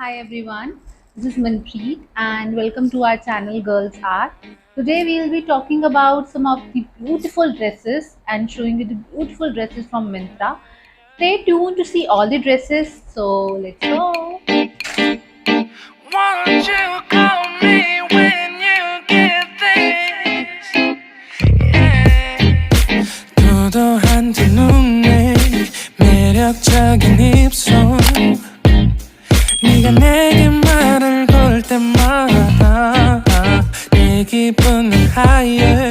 Hi everyone, this is MANPREET and welcome to our channel GirlsHour. Today we will be talking about some of the beautiful dresses and showing you the beautiful dresses from Myntra. Stay tuned to see all the dresses. So let's go. Won't you call me when you get this? Yeah. 도도한 두 눈에 매력적인 입술 네가 내게 말을 걸 때마다 내 기분은 higher.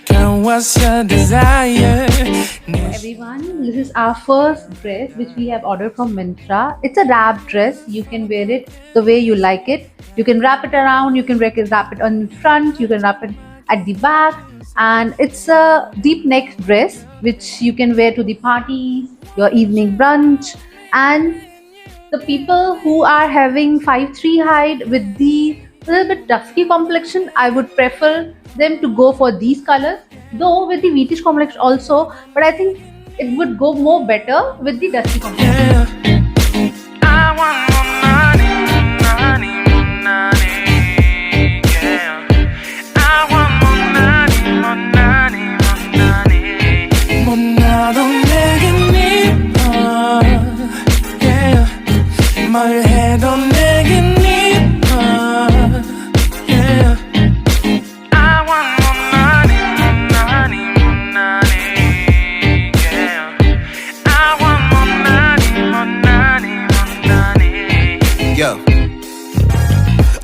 Girl, what's your desire? Everyone, this is our first dress which we have ordered from Myntra. It's a wrap dress. You can wear it the way you like it. You can wrap it around, you can wrap it on the front, you can wrap it at the back, and it's a deep neck dress which you can wear to the parties, your evening brunch, and the people who are having 5'3" height with the little bit dusky complexion, I would prefer them to go for these colors, though with the wheatish complexion also, but I think it would go more better with the dusky complexion. Yeah. I want more money, money, more money, yeah. I want more money, more money, more money. 뭐 나도 내겐 이뻐, yeah. 뭘 해도 내겐 이뻐, yeah. I want more money, more money, more money, yeah. I want more money, more money, more money. Yo.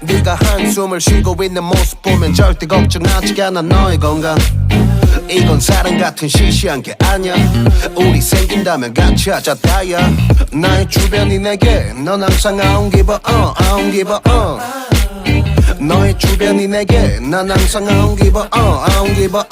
네가 한숨을 쉬고 있는 모습 보면 절대 걱정하지 않아 너의 건강. 이건 사랑 같은 시시한 게 아니야. 우리 생긴다면 같이 하자 다야. 나의 주변이 내게 넌 항상 I don't give a I don't give a 너의 주변이 내게 난 항상 I don't give a I don't give a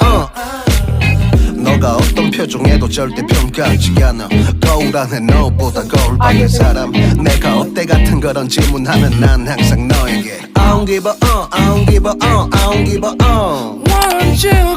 너가 어떤 표정에도 절대 평가하지 않아. 거울 안에 너보다 거울 밖의 사람. 내가 어때 같은 그런 질문하면 난 항상 너에게 I don't give a I don't give a I don't give a Won't you